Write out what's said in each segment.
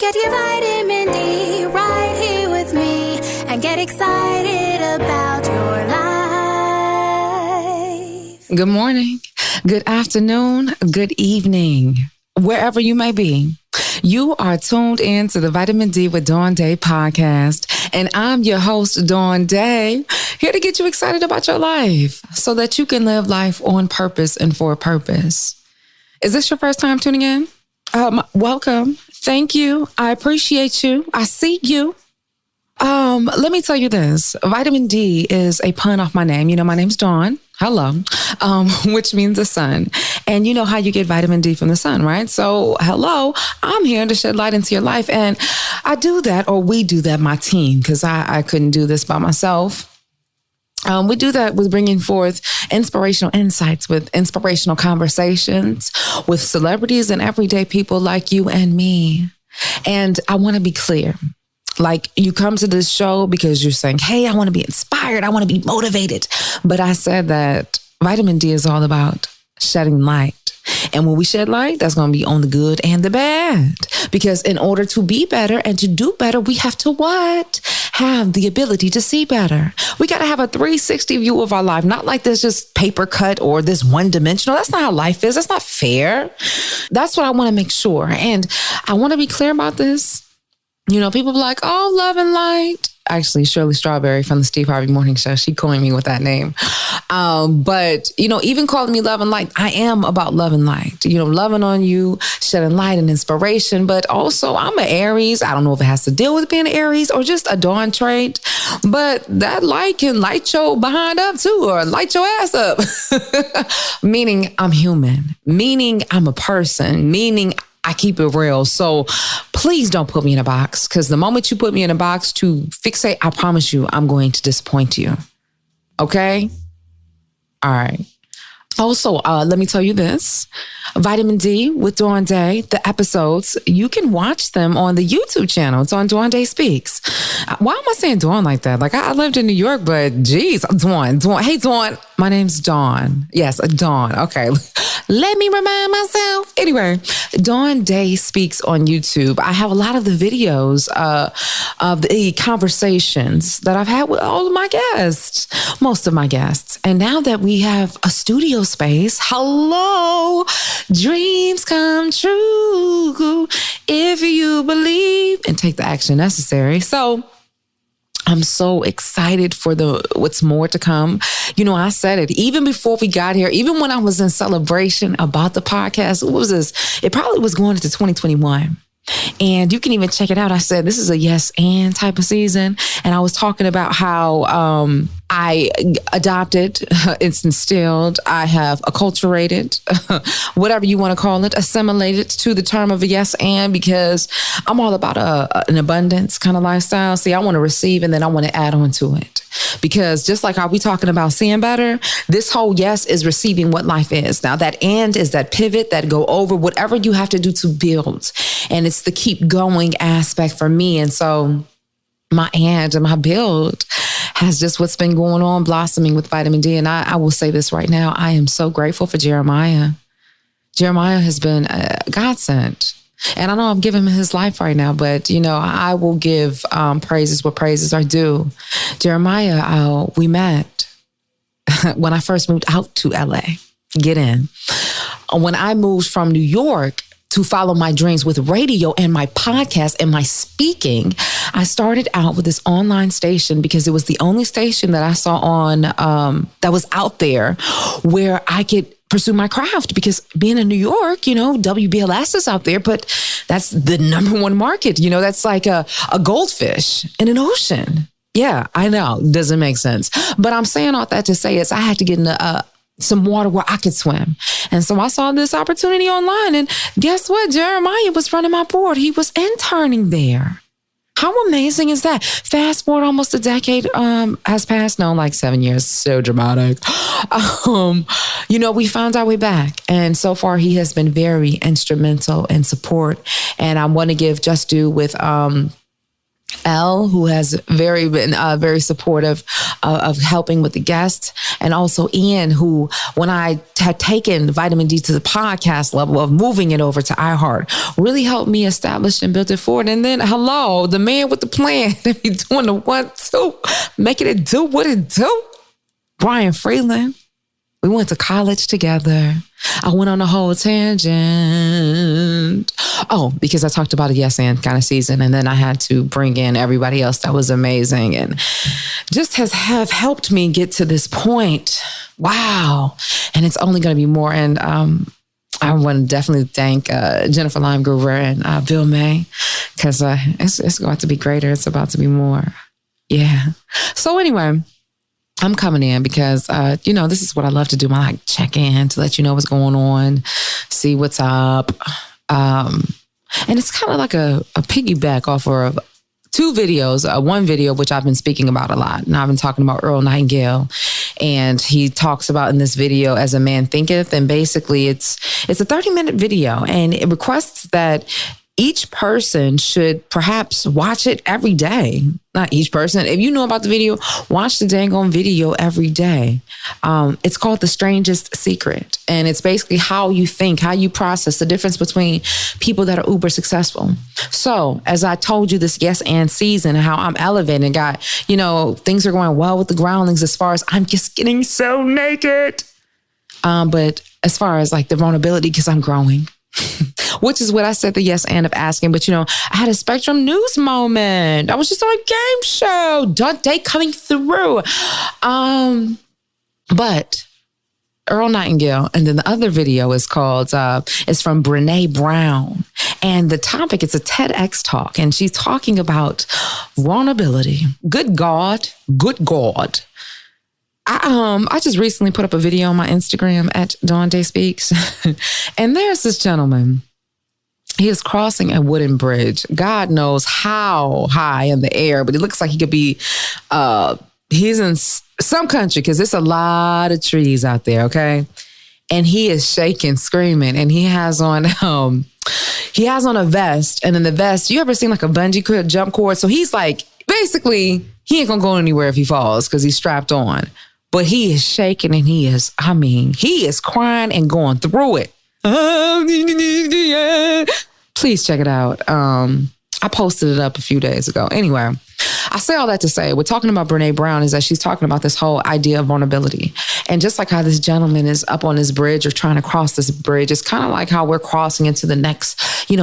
Get your vitamin D right here with me and get excited about your life. Good morning, good afternoon, good evening, wherever you may be. You are tuned in to the Vitamin D with Dawn Dai podcast, and I'm your host, Dawn Dai, here to get you excited about your life so that you can live life on purpose and for a purpose. Is this your first time tuning in? Welcome. Thank you. I appreciate you. I see you. Let me tell you this. Vitamin D is a pun off my name. You know, my name's Dawn. Hello. Which means the sun. And you know how you get vitamin D from the sun, right? So, hello, I'm here to shed light into your life. And I do that, or we do that, my team, because I couldn't do this by myself. We do that with bringing forth inspirational insights, with inspirational conversations with celebrities and everyday people like you and me. And I want to be clear. Like, you come to this show because you're saying, hey, I want to be inspired. I want to be motivated. But I said that vitamin D is all about shedding light. And when we shed light, that's going to be on the good and the bad. Because in order to be better and to do better, we have to what? Have the ability to see better. We got to have a 360 view of our life. Not like this just paper cut or this one dimensional. That's not how life is. That's not fair. That's what I want to make sure. And I want to be clear about this. You know, people be like, oh, love and light. Actually, Shirley Strawberry from the Steve Harvey Morning Show, she coined me with that name. But, you know, even calling me love and light, I am about love and light. You know, loving on you, shedding light and inspiration. But also, I'm an Aries. I don't know if it has to deal with being an Aries or just a Dawn trait. But that light can light your behind up too, or light your ass up. Meaning I'm human. Meaning I'm a person. Meaning I keep it real. So please don't put me in a box, because the moment you put me in a box to fixate, I promise you, I'm going to disappoint you. Okay? All right. Also, let me tell you this. Vitamin D with Dawn Dai, the episodes, you can watch them on the YouTube channel. It's on Dawn Dai Speaks. Why am I saying Dawn like that? Like, I lived in New York, but geez, Dawn. Hey, Dawn. My name's Dawn. Yes, Dawn. Okay. Let me remind myself. Anyway, Dawn Dai Speaks on YouTube. I have a lot of the videos of the conversations that I've had with all of my guests, most of my guests. And now that we have a studio space, hello, dreams come true if you believe and take the action necessary. So I'm so excited for what's more to come. You know, I said it even before we got here, even when I was in celebration about the podcast. What was this? It probably was going into 2021. And you can even check it out. I said, this is a yes and type of season. And I was talking about how I adopted, it's instilled, I have acculturated, whatever you want to call it, assimilated to the term of a yes and, because I'm all about an abundance kind of lifestyle. See, I want to receive and then I want to add on to it. Because just like how we talking about seeing better, this whole yes is receiving what life is. Now that and is that pivot, that go over, whatever you have to do to build. And it's the keep going aspect for me. And so my and my build has just what's been going on, blossoming with vitamin D. And I will say this right now. I am so grateful for Jeremiah. Jeremiah has been a godsend. And I know I'm giving him his life right now, but, you know, I will give praises where praises are due. Jeremiah, we met when I first moved out to LA. Get in. When I moved from New York to follow my dreams with radio and my podcast and my speaking, I started out with this online station because it was the only station that I saw on that was out there where I could pursue my craft, because being in New York, you know, WBLS is out there, but that's the number one market. You know, that's like a goldfish in an ocean. Yeah, I know. Doesn't make sense. But I'm saying all that to say is I had to get into some water where I could swim. And so I saw this opportunity online, and guess what? Jeremiah was running my board. He was interning there. How amazing is that? Fast forward almost a decade has passed. No, like 7 years. So dramatic. You know, we found our way back. And so far, he has been very instrumental in support. And I want to give just due with L, who has been very supportive of helping with the guests, and also Ian, who, when I had taken Vitamin D to the podcast level of moving it over to iHeart, really helped me establish and build it forward. And then, the man with the plan, that be doing the 1-2, making it do what it do. Brian Freeland. We went to college together. I went on a whole tangent. Oh, because I talked about a yes and kind of season, and then I had to bring in everybody else that was amazing and just have helped me get to this point. Wow. And it's only going to be more. And I want to definitely thank Jennifer Lime-Gruber and Bill May, because it's about to be greater. It's about to be more. Yeah. So anyway, I'm coming in because, this is what I love to do. I like check in to let you know what's going on, see what's up. And it's kind of like a piggyback off of two videos. One video, which I've been speaking about a lot, and I've been talking about Earl Nightingale. And he talks about in this video, as a man thinketh. And basically it's a 30-minute video, and it requests that each person should perhaps watch it every day. Not each person. If you know about the video, watch the dang on video every day. It's called The Strangest Secret. And it's basically how you think, how you process, the difference between people that are uber successful. So as I told you this yes and season, how I'm elevating, got, things are going well with the groundlings as far as I'm just getting so naked. But as far as like the vulnerability, because I'm growing. Which is what I said the yes and of asking. But, I had a Spectrum News moment. I was just on a game show. Dawn Dai coming through. But Earl Nightingale, and then the other video is called, is from Brene Brown. And the topic, it's a TEDx talk. And she's talking about vulnerability. Good God. I just recently put up a video on my Instagram at Dawn Dai Speaks. And there's this gentleman. He is crossing a wooden bridge. God knows how high in the air, but it looks like he could be, he's in some country, because there's a lot of trees out there, okay? And he is shaking, screaming, and he has on a vest. And in the vest, you ever seen like a bungee jump cord? So he's like, basically, he ain't gonna go anywhere if he falls, because he's strapped on. But he is shaking, and he is crying and going through it. Please check it out. I posted it up a few days ago. Anyway, I say all that to say, we're talking about Brene Brown, is that she's talking about this whole idea of vulnerability. And just like how this gentleman is up on this bridge or trying to cross this bridge, it's kind of like how we're crossing into the next,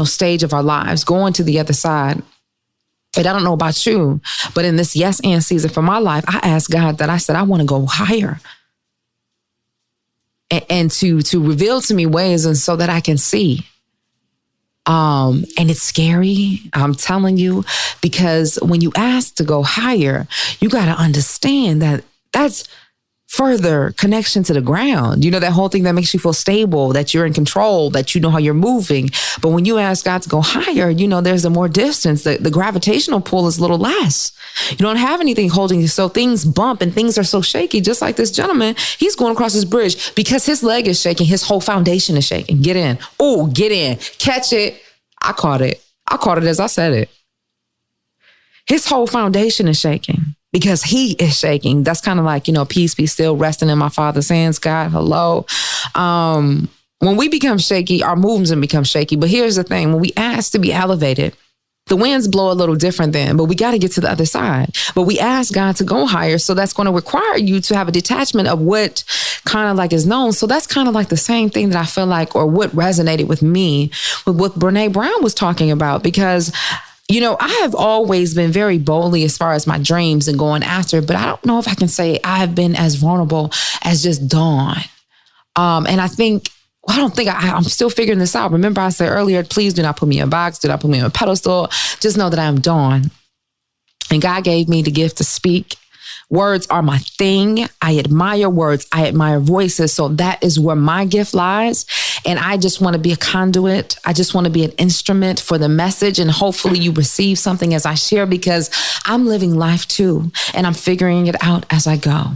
stage of our lives, going to the other side. And I don't know about you, but in this yes and season for my life, I asked God that I said, I want to go higher. And to reveal to me ways, and so that I can see. And it's scary, I'm telling you, because when you ask to go higher, you got to understand that that's further connection to the ground. That whole thing that makes you feel stable, that you're in control, that you know how you're moving. But when you ask God to go higher, there's a more distance. The gravitational pull is a little less. You don't have anything holding you. So things bump and things are so shaky. Just like this gentleman, he's going across this bridge because his leg is shaking. His whole foundation is shaking. Get in. Oh, get in. Catch it. I caught it as I said it. His whole foundation is shaking. Because he is shaking. That's kind of like, peace be still, resting in my Father's hands. God, hello. When we become shaky, our movements become shaky. But here's the thing. When we ask to be elevated, the winds blow a little different then, but we got to get to the other side. But we ask God to go higher. So that's going to require you to have a detachment of what kind of like is known. So that's kind of like the same thing that I feel like, or what resonated with me with what Brene Brown was talking about, because I have always been very boldly as far as my dreams and going after, but I don't know if I can say I have been as vulnerable as just Dawn. And I'm still figuring this out. Remember I said earlier, please do not put me in a box. Do not put me on a pedestal. Just know that I am Dawn. And God gave me the gift to speak. Words are my thing. I admire words. I admire voices. So that is where my gift lies. And I just want to be a conduit. I just want to be an instrument for the message. And hopefully you receive something as I share, because I'm living life too. And I'm figuring it out as I go.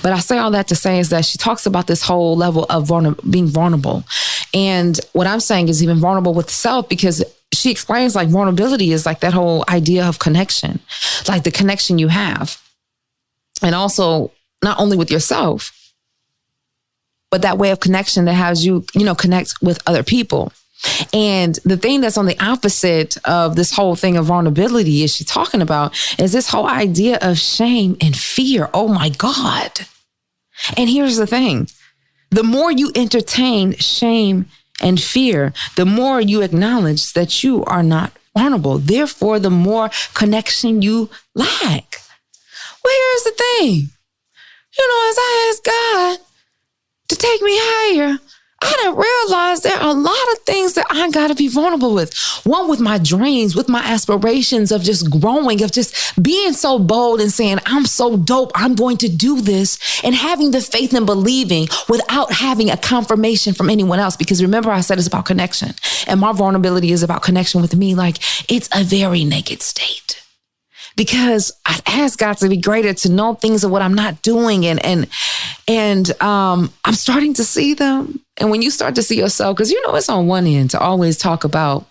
But I say all that to say is that she talks about this whole level of being vulnerable. And what I'm saying is even vulnerable with self, because she explains like vulnerability is like that whole idea of connection, like the connection you have. And also not only with yourself, but that way of connection that has you, connect with other people. And the thing that's on the opposite of this whole thing of vulnerability is she's talking about is this whole idea of shame and fear. Oh my God. And here's the thing. The more you entertain shame and fear, the more you acknowledge that you are not vulnerable. Therefore, the more connection you lack. Well, here's the thing. As I asked God to take me higher, I didn't realize there are a lot of things that I got to be vulnerable with. One, with my dreams, with my aspirations of just growing, of just being so bold and saying, I'm so dope, I'm going to do this, and having the faith and believing without having a confirmation from anyone else. Because remember, I said it's about connection, and my vulnerability is about connection with me. Like, it's a very naked state. Because I asked God to be greater, to know things of what I'm not doing. And I'm starting to see them. And when you start to see yourself, because it's on one end to always talk about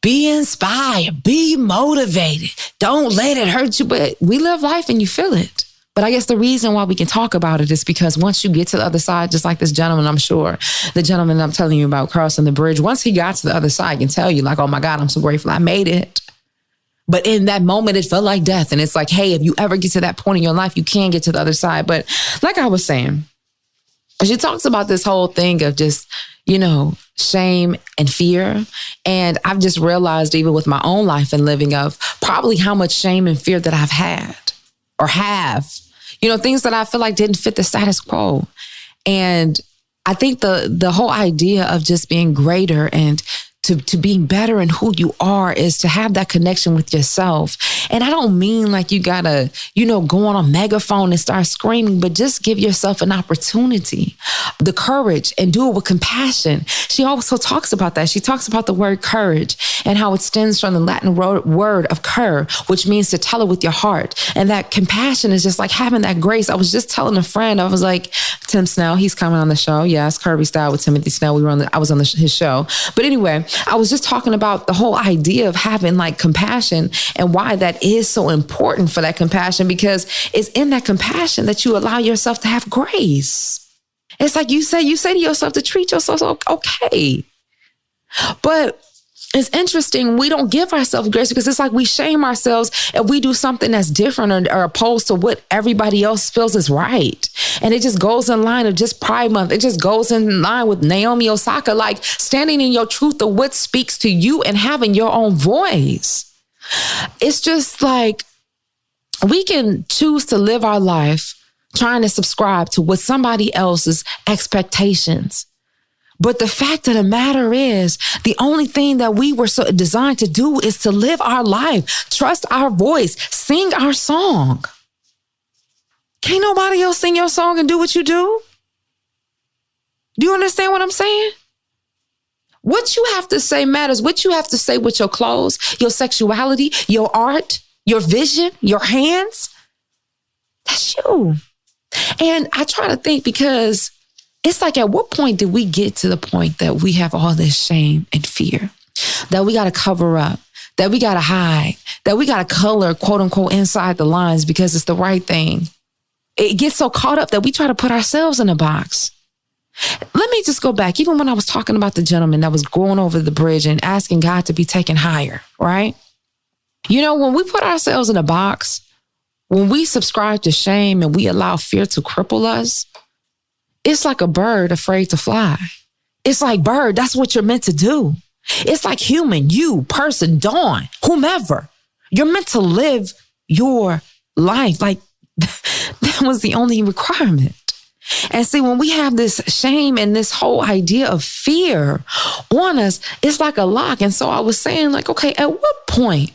be inspired, be motivated, don't let it hurt you. But we live life and you feel it. But I guess the reason why we can talk about it is because once you get to the other side, just like this gentleman, I'm sure, the gentleman I'm telling you about crossing the bridge, once he got to the other side, I can tell you like, oh my God, I'm so grateful I made it. But in that moment, it felt like death. And it's like, hey, if you ever get to that point in your life, you can get to the other side. But like I was saying, she talks about this whole thing of just, shame and fear. And I've just realized even with my own life and living of probably how much shame and fear that I've had or have, things that I feel like didn't fit the status quo. And I think the whole idea of just being greater and to being better in who you are is to have that connection with yourself. And I don't mean like you gotta, go on a megaphone and start screaming, but just give yourself an opportunity, the courage, and do it with compassion. She also talks about that. She talks about the word courage and how it stems from the Latin word of cur, which means to tell it with your heart. And that compassion is just like having that grace. I was just telling a friend, I was like, Tim Snell, he's coming on the show. Yes, Kirby Style with Timothy Snell. I was on his show. But anyway, I was just talking about the whole idea of having like compassion and why that is so important for that compassion, because it's in that compassion that you allow yourself to have grace. It's like you say to yourself to treat yourself okay. But it's interesting, we don't give ourselves grace because it's like we shame ourselves if we do something that's different or opposed to what everybody else feels is right. And it just goes in line of just Pride Month. It just goes in line with Naomi Osaka, like standing in your truth of what speaks to you and having your own voice. It's just like we can choose to live our life trying to subscribe to what somebody else's expectations. But the fact of the matter is, the only thing that we were so designed to do is to live our life, trust our voice, sing our song. Can't nobody else sing your song and do what you do? Do you understand what I'm saying? What you have to say matters. What you have to say with your clothes, your sexuality, your art, your vision, your hands, that's you. And I try to think, because it's like, at what point did we get to the point that we have all this shame and fear, that we got to cover up, that we got to hide, that we got to color, quote unquote, inside the lines because it's the right thing? It gets so caught up that we try to put ourselves in a box. Let me just go back. Even when I was talking about the gentleman that was going over the bridge and asking God to be taken higher, right? When we put ourselves in a box, when we subscribe to shame and we allow fear to cripple us, it's like a bird afraid to fly. It's like, bird, that's what you're meant to do. It's like human, you, person, Dawn, whomever. You're meant to live your life. Like, that was the only requirement. And see, when we have this shame and this whole idea of fear on us, it's like a lock. And so I was saying, like, okay, at what point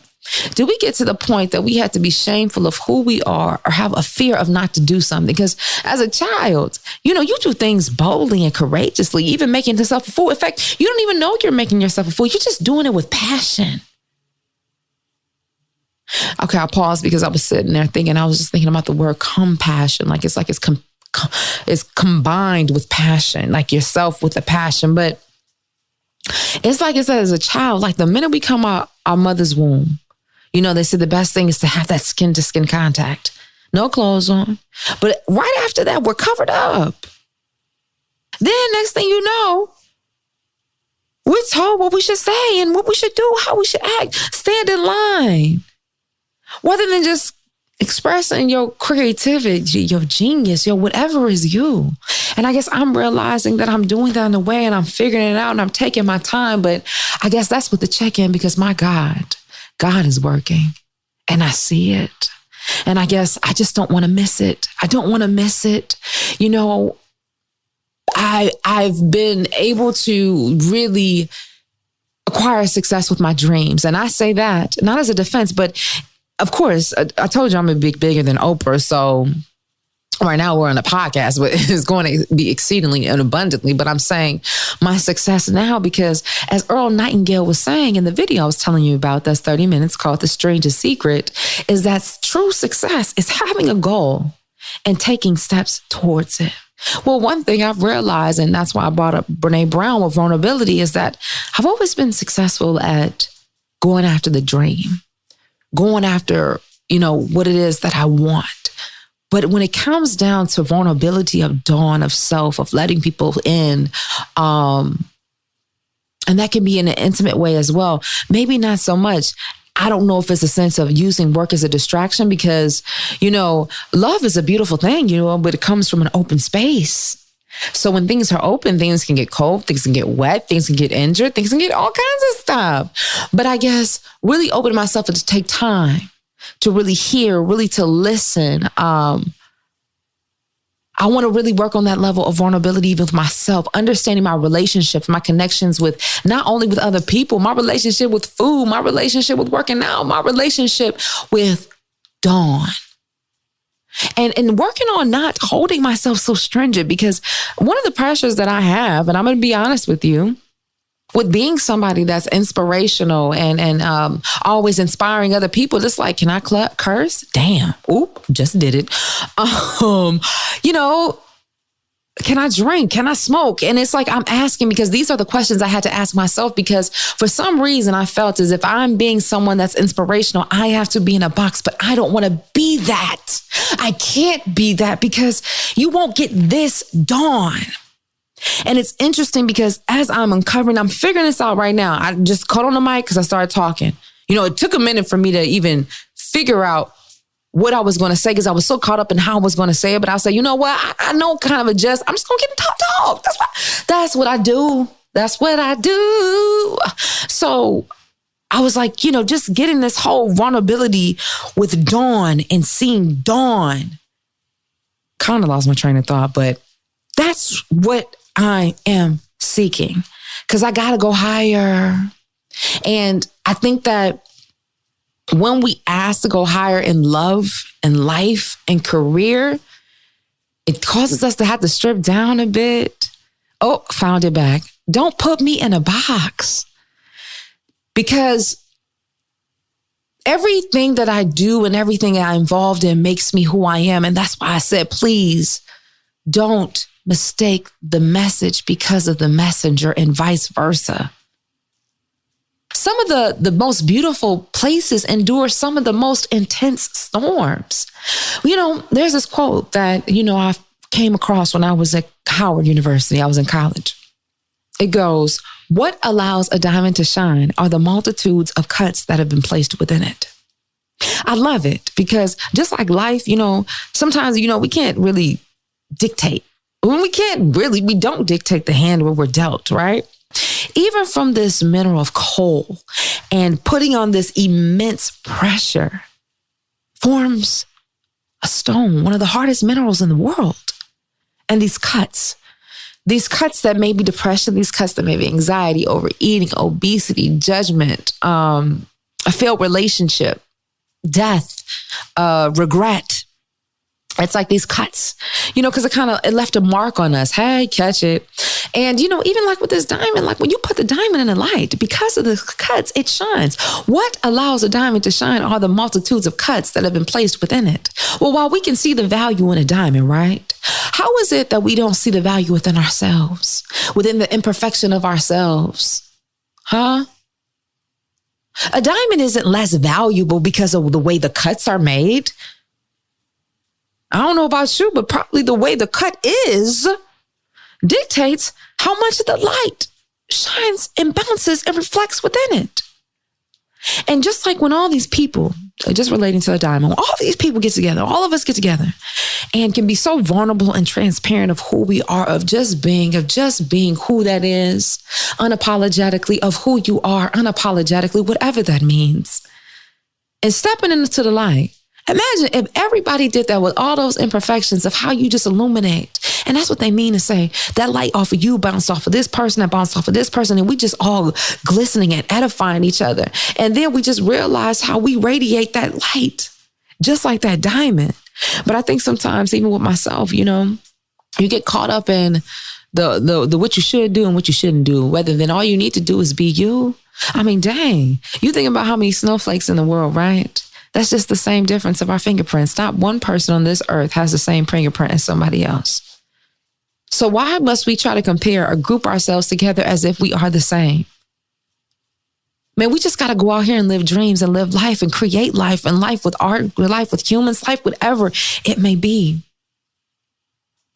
do we get to the point that we have to be shameful of who we are or have a fear of not to do something? Because as a child, you do things boldly and courageously, even making yourself a fool. In fact, you don't even know you're making yourself a fool. You're just doing it with passion. Okay, I'll pause because I was sitting there thinking, I was just thinking about the word compassion. Like it's combined with passion, like yourself with the passion. But It's like it said as a child, like the minute we come out our mother's womb, they say the best thing is to have that skin to skin contact. No clothes on. But right after that, we're covered up. Then next thing you know, we're told what we should say and what we should do, how we should act, stand in line. Rather than just expressing your creativity, your genius, your whatever is you. And I guess I'm realizing that I'm doing that in a way and I'm figuring it out and I'm taking my time. But I guess that's with the check-in because my God is working and I see it. And I guess I just don't want to miss it. I don't want to miss it. I've been able to really acquire success with my dreams. And I say that not as a defense, but of course, I told you I'm a bigger than Oprah. So right now we're on a podcast, but it's going to be exceedingly and abundantly. But I'm saying my success now because as Earl Nightingale was saying in the video I was telling you about, that's 30 minutes called The Strangest Secret, is that true success is having a goal and taking steps towards it. Well, one thing I've realized, and that's why I brought up Brene Brown with vulnerability, is that I've always been successful at going after the dream, going after, what it is that I want. But when it comes down to vulnerability of dawn, of self, of letting people in, and that can be in an intimate way as well, maybe not so much. I don't know if it's a sense of using work as a distraction because, love is a beautiful thing, but it comes from an open space. So when things are open, things can get cold, things can get wet, things can get injured, things can get all kinds of stuff. But I guess really open myself to take time to really hear, really to listen. I want to really work on that level of vulnerability even with myself, understanding my relationships, my connections with not only with other people, my relationship with food, my relationship with working out, my relationship with dawn. And working on not holding myself so stringent because one of the pressures that I have, and I'm going to be honest with you, with being somebody that's inspirational and always inspiring other people, it's like, can I curse? Damn. Oop, just did it. Can I drink? Can I smoke? And it's like, I'm asking because these are the questions I had to ask myself because for some reason I felt as if I'm being someone that's inspirational, I have to be in a box, but I don't want to be that. I can't be that because you won't get this dawn. And it's interesting because as I'm uncovering, I'm figuring this out right now. I just caught on the mic because I started talking. It took a minute for me to even figure out what I was going to say because I was so caught up in how I was going to say it. But I'll say, you know what? I know kind of adjust. I'm just going to get talk. That's what I do. That's what I do. So I was like, just getting this whole vulnerability with dawn and seeing dawn. Kind of lost my train of thought, but that's what I am seeking because I got to go higher. And I think that when we ask to go higher in love and life and career, it causes us to have to strip down a bit. Oh, found it back. Don't put me in a box because everything that I do and everything I'm involved in makes me who I am. And that's why I said, please don't mistake the message because of the messenger and vice versa. Some of the most beautiful places endure some of the most intense storms. There's this quote that, I came across when I was at Howard University. I was in college. It goes, what allows a diamond to shine are the multitudes of cuts that have been placed within it. I love it because just like life, sometimes, we can't really dictate. We don't dictate the hand where we're dealt, right? Even from this mineral of coal and putting on this immense pressure forms a stone, one of the hardest minerals in the world. And these cuts that may be depression, these cuts that may be anxiety, overeating, obesity, judgment, a failed relationship, death, regret. It's like these cuts, because it left a mark on us. Hey, catch it. And, even like with this diamond, like when you put the diamond in the light, because of the cuts, it shines. What allows a diamond to shine are the multitudes of cuts that have been placed within it. Well, while we can see the value in a diamond, right? How is it that we don't see the value within ourselves, within the imperfection of ourselves? Huh? A diamond isn't less valuable because of the way the cuts are made. I don't know about you, but probably the way the cut is dictates how much of the light shines and bounces and reflects within it. And just like when all these people, just relating to a diamond, all these people get together, all of us get together and can be so vulnerable and transparent of who we are, of just being who that is, unapologetically, of who you are, unapologetically, whatever that means. And stepping into the light. Imagine if everybody did that with all those imperfections of how you just illuminate. And that's what they mean to say. That light off of you bounced off of this person, that bounced off of this person. And we just all glistening and edifying each other. And then we just realize how we radiate that light, just like that diamond. But I think sometimes, even with myself, you get caught up in the what you should do and what you shouldn't do, rather than all you need to do is be you. I mean, dang, you think about how many snowflakes in the world, right? That's just the same difference of our fingerprints. Not one person on this earth has the same fingerprint as somebody else. So why must we try to compare or group ourselves together as if we are the same? Man, we just got to go out here and live dreams and live life and create life, and life with art, life with humans, life, whatever it may be.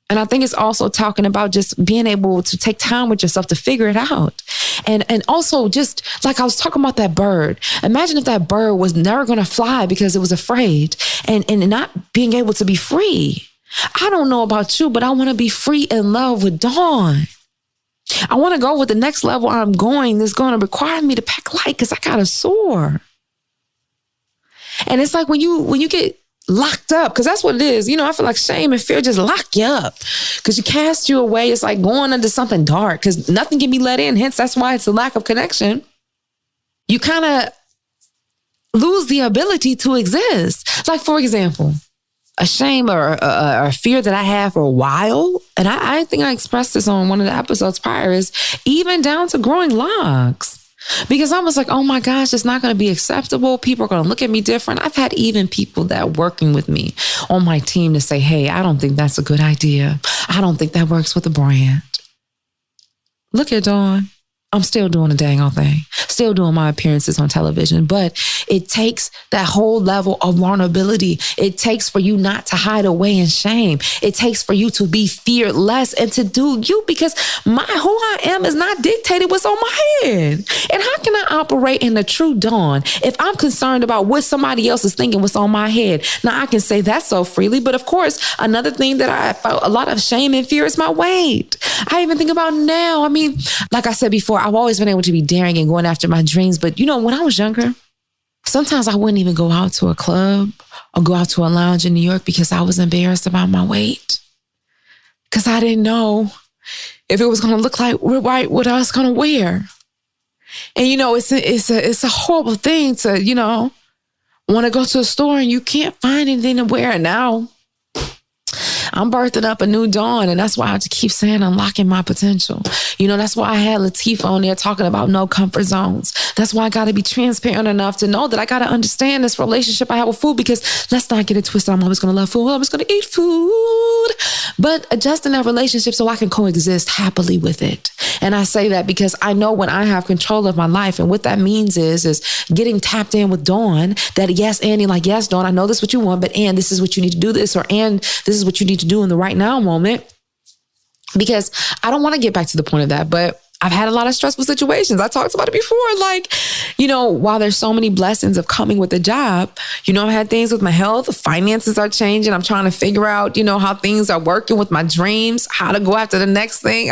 And I think it's also talking about just being able to take time with yourself to figure it out. And also, just like I was talking about that bird, imagine if that bird was never going to fly because it was afraid and not being able to be free. I don't know about you, but I want to be free in love with Dawn. I want to go with the next level I'm going that's going to require me to pack light because I got to soar. And it's like when you get locked up, because that's what it is. I feel like shame and fear just lock you up because you cast you away. It's like going into something dark because nothing can be let in. Hence, that's why it's a lack of connection. You kind of lose the ability to exist. Like, for example, a shame or a fear that I have for a while, and I think I expressed this on one of the episodes prior, is even down to growing locks. Because I was like, oh my gosh, it's not going to be acceptable. People are going to look at me different. I've had even people that are working with me on my team to say, hey, I don't think that's a good idea. I don't think that works with the brand. Look at Dawn. I'm still doing the dang old thing, still doing my appearances on television, but it takes that whole level of vulnerability. It takes for you not to hide away in shame. It takes for you to be fearless and to do you, because who I am is not dictated what's on my head. And how can I operate in the true Dawn if I'm concerned about what somebody else is thinking, what's on my head? Now I can say that so freely, but of course, another thing that I felt a lot of shame and fear is my weight. I even think about now. I mean, like I said before, I've always been able to be daring and going after my dreams. But when I was younger, sometimes I wouldn't even go out to a club or go out to a lounge in New York because I was embarrassed about my weight. Because I didn't know if it was going to look like what I was going to wear. And, it's a horrible thing to, want to go to a store and you can't find anything to wear. Now I'm birthing up a new Dawn, and that's why I have to keep saying unlocking my potential. That's why I had Latifah on there talking about no comfort zones. That's why I got to be transparent enough to know that I got to understand this relationship I have with food, because let's not get it twisted. I'm always going to love food. I'm always going to eat food. But adjusting that relationship so I can coexist happily with it. And I say that because I know when I have control of my life, and what that means is getting tapped in with Dawn, that yes, Annie, like, yes, Dawn, I know this is what you want, but and this is what you need to do this, or and this is what you need to do in the right now moment. Because I don't want to get back to the point of that, but I've had a lot of stressful situations. I talked about it before. Like, while there's so many blessings of coming with a job, I've had things with my health, finances are changing. I'm trying to figure out, how things are working with my dreams, how to go after the next thing.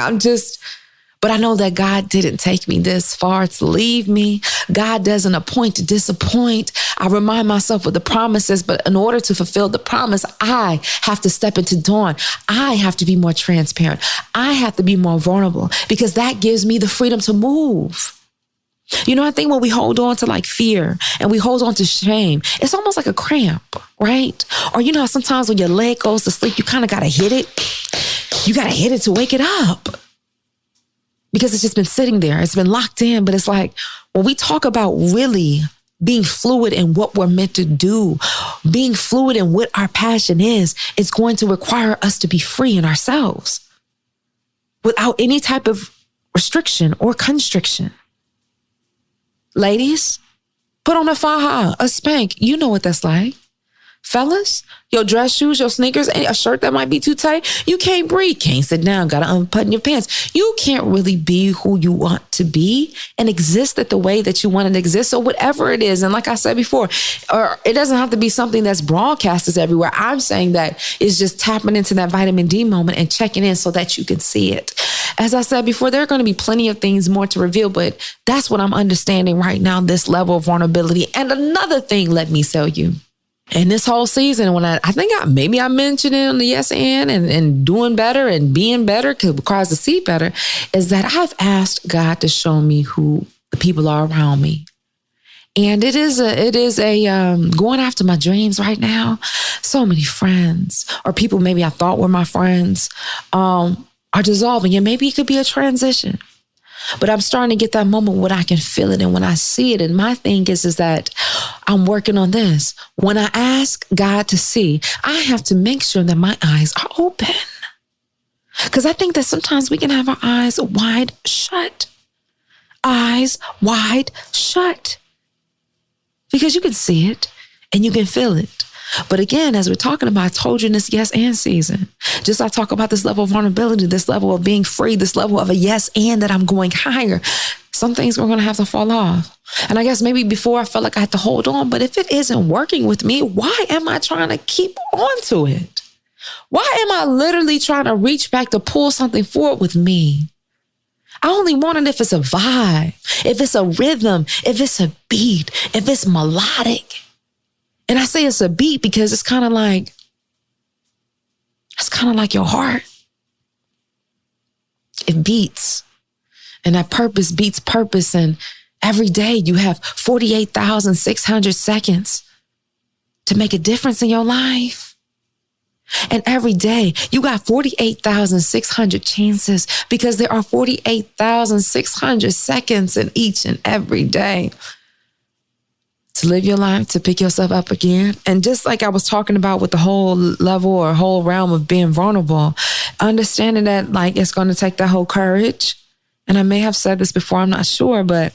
But I know that God didn't take me this far to leave me. God doesn't appoint to disappoint. I remind myself of the promises, but in order to fulfill the promise, I have to step into Dawn. I have to be more transparent. I have to be more vulnerable, because that gives me the freedom to move. I think when we hold on to like fear and we hold on to shame, it's almost like a cramp, right? Or sometimes when your leg goes to sleep, you kind of got to hit it. You got to hit it to wake it up. Because it's just been sitting there. It's been locked in. But it's like, when we talk about really being fluid in what we're meant to do, being fluid in what our passion is, it's going to require us to be free in ourselves without any type of restriction or constriction. Ladies, put on a faja, a spank. You know what that's like. Fellas, your dress shoes, your sneakers, and a shirt that might be too tight, you can't breathe, can't sit down, gotta unbutton your pants. You can't really be who you want to be and exist at the way that you want to exist. So whatever it is, and like I said before, or it doesn't have to be something that's broadcasted everywhere. I'm saying that is just tapping into that vitamin D moment and checking in so that you can see it. As I said before, there are going to be plenty of things more to reveal, but that's what I'm understanding right now, this level of vulnerability. And another thing, let me tell you, in this whole season, when I think maybe I mentioned it on the Yes and doing better and being better because to see better, is that I've asked God to show me who the people are around me. And it is a going after my dreams right now. So many friends or people maybe I thought were my friends are dissolving, and maybe it could be a transition. But I'm starting to get that moment when I can feel it and when I see it. And my thing is that I'm working on this. When I ask God to see, I have to make sure that my eyes are open. Because I think that sometimes we can have our eyes wide shut. Eyes wide shut. Because you can see it and you can feel it. But again, as we're talking about, I told you in this yes and season, just I talk about this level of vulnerability, this level of being free, this level of a yes and that I'm going higher. Some things are going to have to fall off. And I guess maybe before I felt like I had to hold on, but if it isn't working with me, why am I trying to keep on to it? Why am I literally trying to reach back to pull something forward with me? I only want it if it's a vibe, if it's a rhythm, if it's a beat, if it's melodic. And I say it's a beat because it's kind of like your heart. It beats. And that purpose beats purpose. And every day you have 48,600 seconds to make a difference in your life. And every day you got 48,600 chances because there are 48,600 seconds in each and every day. To live your life, to pick yourself up again. And just like I was talking about with the whole level or whole realm of being vulnerable, understanding that like it's going to take that whole courage. And I may have said this before, I'm not sure, but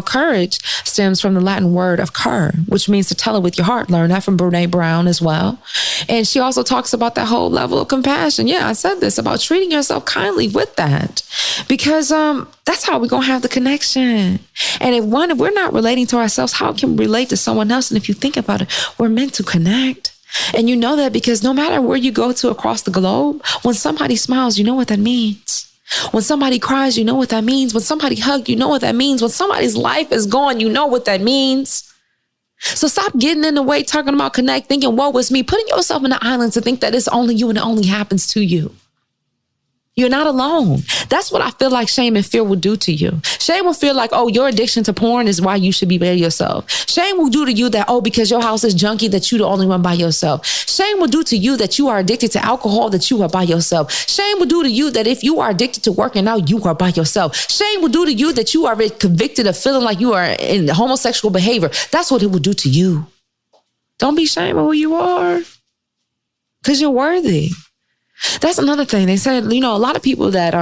courage stems from the Latin word of cur, which means to tell it with your heart. Learn that from Brene Brown as well. And she also talks about that whole level of compassion. Yeah, I said this about treating yourself kindly with that, because that's how we're going to have the connection. And if we're not relating to ourselves, how can we relate to someone else? And if you think about it, we're meant to connect. And you know that because no matter where you go to across the globe, when somebody smiles, you know what that means. When somebody cries, you know what that means. When somebody hugs, you know what that means. When somebody's life is gone, you know what that means. So stop getting in the way, talking about connect, thinking, woe is me, putting yourself in the island to think that it's only you and it only happens to you. You're not alone. That's what I feel like shame and fear will do to you. Shame will feel like, oh, your addiction to porn is why you should be by yourself. Shame will do to you that, oh, because your house is junky, that you're the only one by yourself. Shame will do to you that you are addicted to alcohol, that you are by yourself. Shame will do to you that if you are addicted to working out, you are by yourself. Shame will do to you that you are convicted of feeling like you are in homosexual behavior. That's what it will do to you. Don't be ashamed of who you are, because you're worthy. That's another thing. They said, a lot of people that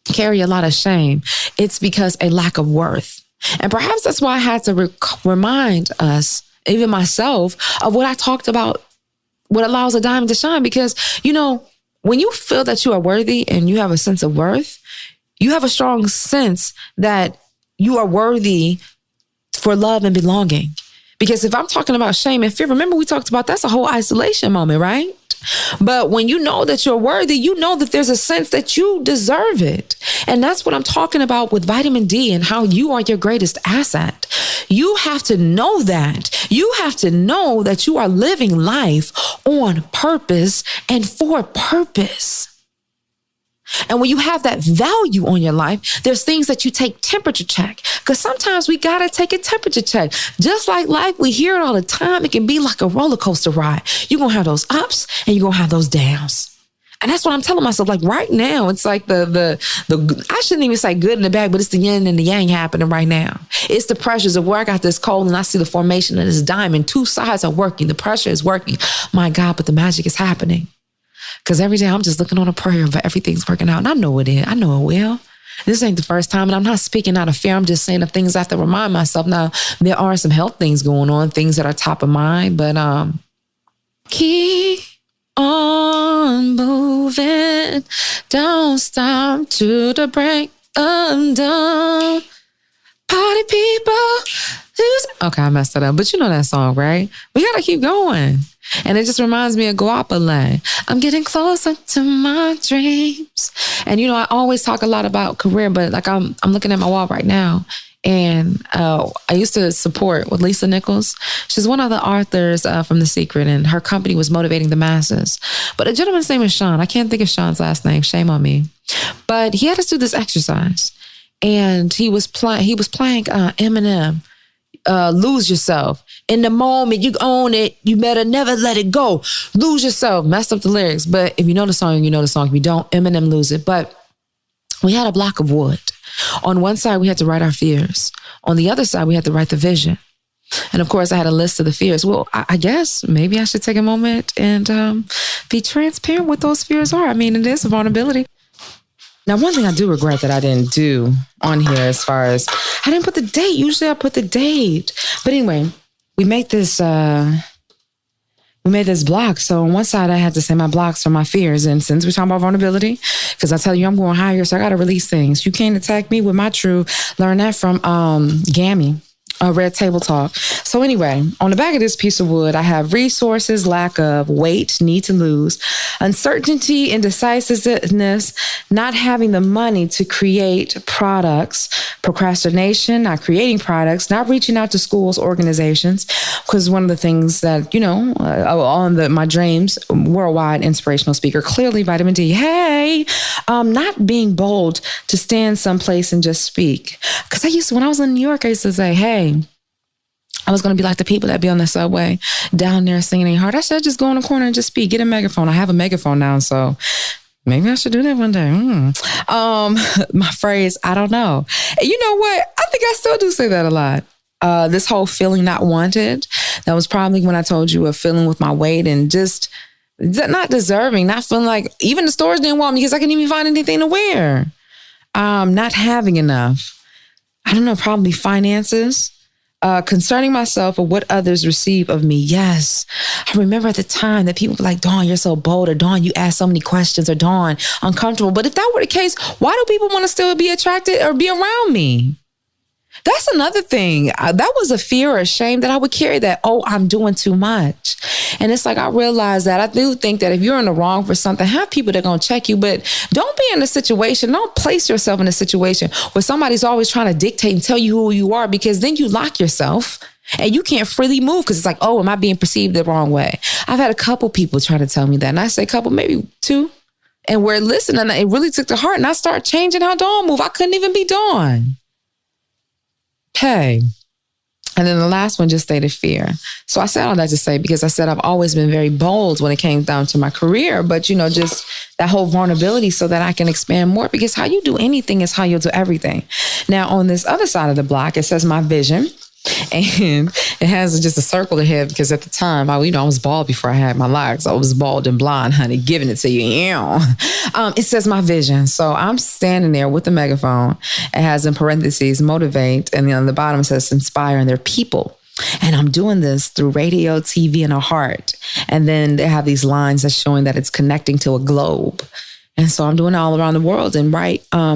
carry a lot of shame, it's because a lack of worth. And perhaps that's why I had to remind us, even myself, of what I talked about, what allows a diamond to shine. Because, when you feel that you are worthy and you have a sense of worth, you have a strong sense that you are worthy for love and belonging. Because if I'm talking about shame and fear, remember we talked about that's a whole isolation moment, right? But when you know that you're worthy, you know that there's a sense that you deserve it. And that's what I'm talking about with vitamin D and how you are your greatest asset. You have to know that. You have to know that you are living life on purpose and for purpose. And when you have that value on your life, there's things that you take temperature check. Because sometimes we got to take a temperature check. Just like life, we hear it all the time. It can be like a roller coaster ride. You're going to have those ups and you're going to have those downs. And that's what I'm telling myself. Like right now, it's like the I shouldn't even say good and the bad, but it's the yin and the yang happening right now. It's the pressures of where I got this cold and I see the formation of this diamond. Two sides are working. The pressure is working. My God, but the magic is happening. Because every day I'm just looking on a prayer, but everything's working out. And I know it is. I know it will. This ain't the first time, and I'm not speaking out of fear. I'm just saying the things I have to remind myself. Now, there are some health things going on, things that are top of mind, but keep on moving. Don't stop to the break of dawn. Party people. Okay, I messed it up, but you know that song, right? We gotta keep going. And it just reminds me of 𝘲𝘪𝘯. I'm getting closer to my dreams. And you know, I always talk a lot about career, but like I'm looking at my wall right now. And I used to support with Lisa Nichols. She's one of the authors from The Secret, and her company was motivating the masses. But a gentleman's name is Sean. I can't think of Sean's last name. Shame on me. But he had us do this exercise, and he was playing Eminem. Lose yourself. In the moment, you own it. You better never let it go. Lose yourself. Messed up the lyrics. But if you know the song, you know the song. If you don't, Eminem lose it. But we had a block of wood. On one side, we had to write our fears. On the other side, we had to write the vision. And of course, I had a list of the fears. Well, I guess maybe I should take a moment and be transparent what those fears are. I mean, it is a vulnerability. Now, one thing I do regret that I didn't do on here as far as, I didn't put the date. Usually I put the date. But anyway, we made this block. So on one side, I had to say my blocks are my fears. And since we're talking about vulnerability, because I tell you I'm going higher, so I got to release things. You can't attack me with my truth. Learn that from Gammy. Red Table Talk. So anyway, on the back of this piece of wood, I have resources, lack of, weight, need to lose, uncertainty, indecisiveness, not having the money to create products, procrastination, not creating products, not reaching out to schools, organizations, because one of the things that, you know, on my dreams, worldwide inspirational speaker, clearly vitamin D. Hey, not being bold to stand someplace and just speak. Because when I was in New York, I used to say, hey, I was going to be like the people that be on the subway down there singing ain't hard. I should just go in the corner and just speak, get a megaphone. I have a megaphone now, so maybe I should do that one day. My phrase, I don't know. And you know what? I think I still do say that a lot. This whole feeling not wanted, that was probably when I told you of feeling with my weight and just not deserving, not feeling like even the stores didn't want me because I couldn't even find anything to wear. Not having enough. I don't know, probably finances. Concerning myself or what others receive of me. Yes. I remember at the time that people were like, Dawn, you're so bold, or Dawn, you ask so many questions, or Dawn, uncomfortable. But if that were the case, why do people want to still be attracted or be around me? That's another thing. That was a fear or a shame that I would carry that, I'm doing too much. And it's like, I realized that I do think that if you're in the wrong for something, have people that are going to check you, but don't be in a situation, don't place yourself in a situation where somebody's always trying to dictate and tell you who you are, because then you lock yourself and you can't freely move because it's like, am I being perceived the wrong way? I've had a couple people try to tell me that. And I say couple, maybe two. And we're listening. It really took to heart. And I started changing how Dawn moved. I couldn't even be Dawn. Hey. And then the last one just stated fear. So I said all that to say, because I said I've always been very bold when it came down to my career, but just that whole vulnerability so that I can expand more, because how you do anything is how you'll do everything. Now, on this other side of the block, it says my vision. And it has just a circle ahead because at the time, I was bald before I had my locks. I was bald and blonde, honey, giving it to you. It says my vision. So I'm standing there with the megaphone. It has in parentheses, motivate. And then on the bottom it says inspire, and they're people. And I'm doing this through radio, TV, and a heart. And then they have these lines that's showing that it's connecting to a globe. And so I'm doing it all around the world, and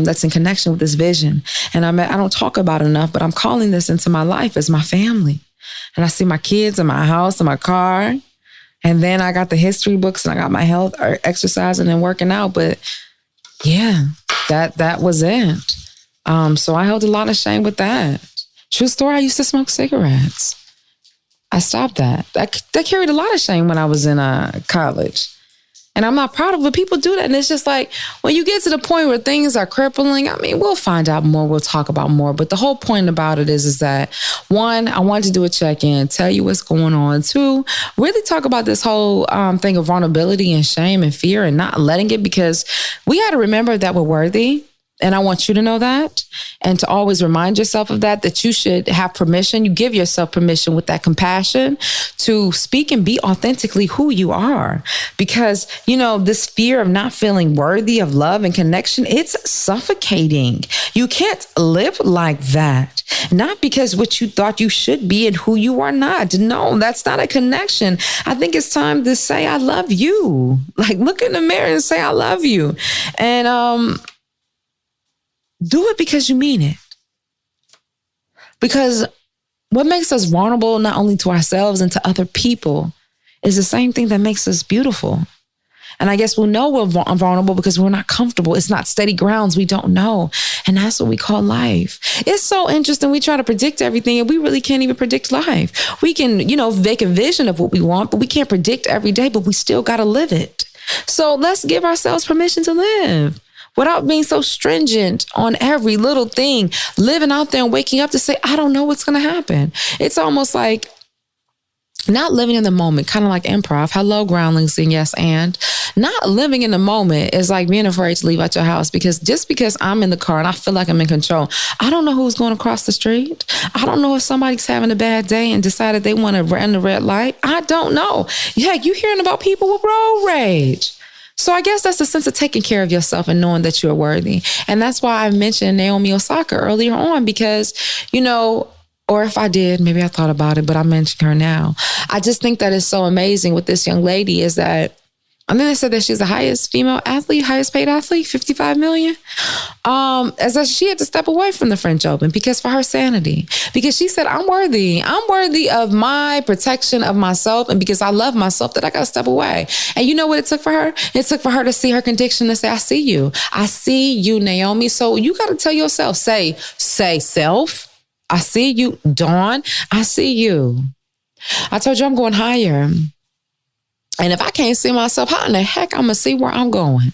that's in connection with this vision. And I don't talk about it enough, but I'm calling this into my life as my family. And I see my kids in my house and my car. And then I got the history books, and I got my health, or exercising and working out. But yeah, that was it. So I held a lot of shame with that. True story, I used to smoke cigarettes. I stopped that. That carried a lot of shame when I was in college. And I'm not proud of it, but people do that. And it's just like, when you get to the point where things are crippling, we'll find out more, we'll talk about more. But the whole point about it is that, one, I wanted to do a check-in, tell you what's going on. Two, really talk about this whole thing of vulnerability and shame and fear and not letting it, because we got to remember that we're worthy. And I want you to know that, and to always remind yourself of that you should have permission. You give yourself permission with that compassion to speak and be authentically who you are. Because, this fear of not feeling worthy of love and connection, it's suffocating. You can't live like that. Not because what you thought you should be and who you are not. No, that's not a connection. I think it's time to say, I love you. Like, look in the mirror and say, I love you. And, do it because you mean it. Because what makes us vulnerable, not only to ourselves and to other people, is the same thing that makes us beautiful. And I guess we'll know we're vulnerable because we're not comfortable. It's not steady grounds. We don't know. And that's what we call life. It's so interesting. We try to predict everything and we really can't even predict life. We can, make a vision of what we want, but we can't predict every day, but we still got to live it. So let's give ourselves permission to live without being so stringent on every little thing, living out there and waking up to say, I don't know what's going to happen. It's almost like not living in the moment, kind of like improv. Hello, groundlings, and yes, and not living in the moment is like being afraid to leave out your house, because just because I'm in the car and I feel like I'm in control, I don't know who's going across the street. I don't know if somebody's having a bad day and decided they want to run the red light. I don't know. Yeah, you hearing about people with road rage. So I guess that's the sense of taking care of yourself and knowing that you're worthy. And that's why I mentioned Naomi Osaka earlier on, because, or if I did, maybe I thought about it, but I mentioned her now. I just think that is so amazing with this young lady is that, I think they said that she's the highest female athlete, highest paid athlete, 55 million. As that she had to step away from the French Open because for her sanity, because she said, I'm worthy of my protection of myself. And because I love myself, that I got to step away. And you know what it took for her? It took for her to see her conviction and say, I see you, Naomi. So you got to tell yourself, say self, I see you. Dawn, I see you. I told you I'm going higher. And if I can't see myself, how in the heck I'm going to see where I'm going?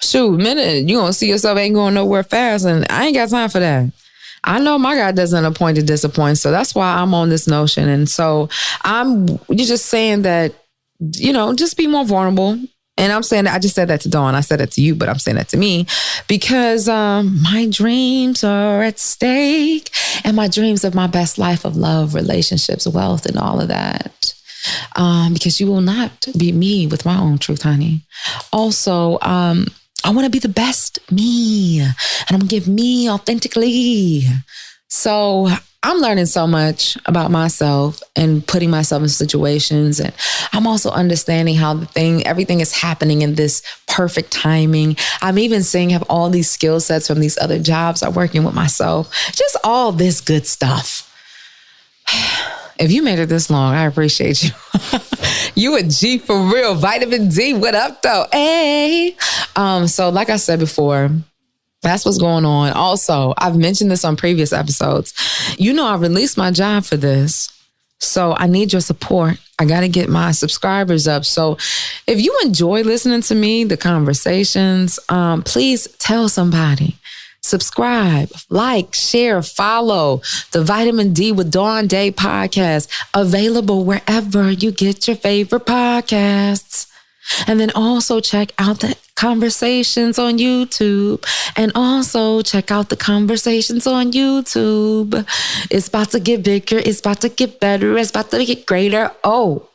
Shoot, minute, you're going to see yourself ain't going nowhere fast, and I ain't got time for that. I know my God doesn't appoint to disappoint, so that's why I'm on this notion. And so you're just saying that, just be more vulnerable. And I'm saying that, I just said that to Dawn. I said that to you, but I'm saying that to me because my dreams are at stake, and my dreams of my best life of love, relationships, wealth, and all of that. Because you will not beat me with my own truth, honey. Also, I want to be the best me, and I'm going to give me authentically. So I'm learning so much about myself and putting myself in situations. And I'm also understanding how everything is happening in this perfect timing. I'm even seeing have all these skill sets from these other jobs I'm working with myself. Just all this good stuff. If you made it this long, I appreciate you. You a G for real. Vitamin D, what up though? Hey. So like I said before, that's what's going on. Also, I've mentioned this on previous episodes. I released my job for this. So I need your support. I got to get my subscribers up. So if you enjoy listening to me, the conversations, please tell somebody. Subscribe, like, share, follow the Vitamin D with Dawn Dai podcast, available wherever you get your favorite podcasts. And then also check out the conversations on YouTube. And also check out the conversations on YouTube. It's about to get bigger. It's about to get better. It's about to get greater. Oh,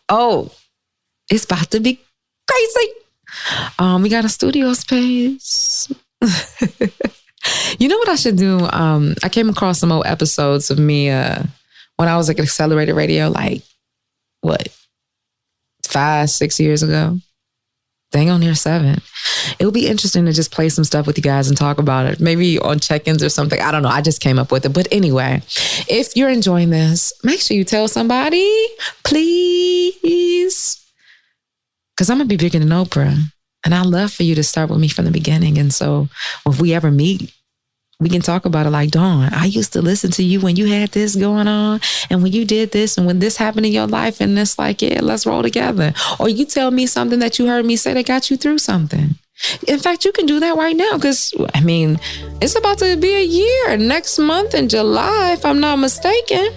it's about to be crazy. We got a studio space. You know what I should do? I came across some old episodes of me when I was like Accelerated Radio, like, 5-6 years ago? Dang on here 7. It would be interesting to just play some stuff with you guys and talk about it. Maybe on check-ins or something. I don't know. I just came up with it. But anyway, if you're enjoying this, make sure you tell somebody, please. Because I'm going to be bigger than Oprah. And I'd love for you to start with me from the beginning. And so if we ever meet, we can talk about it like, Dawn, I used to listen to you when you had this going on and when you did this and when this happened in your life, and it's like, yeah, let's roll together. Or you tell me something that you heard me say that got you through something. In fact, you can do that right now because, it's about to be a year next month in July, if I'm not mistaken.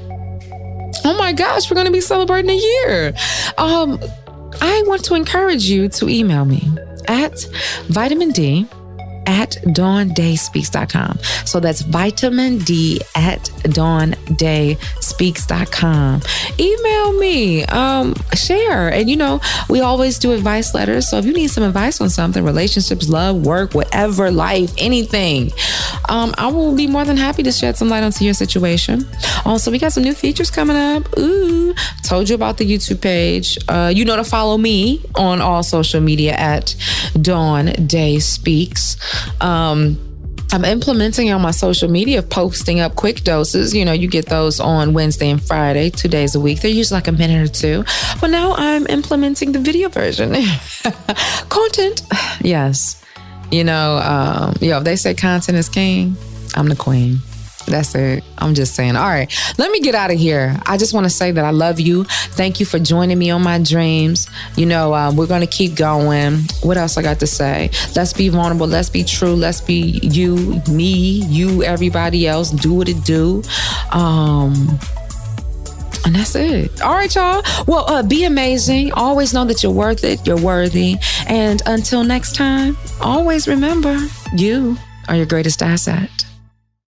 Oh my gosh, we're going to be celebrating a year. I want to encourage you to email me at VitaminD@DawnDaiSpeaks.com. So that's VitaminD@DawnDaiSpeaks.com. Email me, share. And we always do advice letters. So if you need some advice on something, relationships, love, work, whatever, life, anything, I will be more than happy to shed some light onto your situation. Also, we got some new features coming up. Ooh, told you about the YouTube page. To follow me on all social media at Dawn Dai Speaks. I'm implementing on my social media posting up quick doses. You get those on Wednesday and Friday, 2 days a week. They're usually like a minute or two. But now I'm implementing the video version. Content. Yes. If they say content is king, I'm the queen. That's it. I'm just saying. All right, let me get out of here. I just want to say that I love you. Thank you for joining me on my dreams. We're going to keep going. What else I got to say? Let's be vulnerable. Let's be true. Let's be you, me, you, everybody else. Do what it do. And that's it. All right, y'all. Well, be amazing. Always know that you're worth it. You're worthy. And until next time, always remember, you are your greatest asset.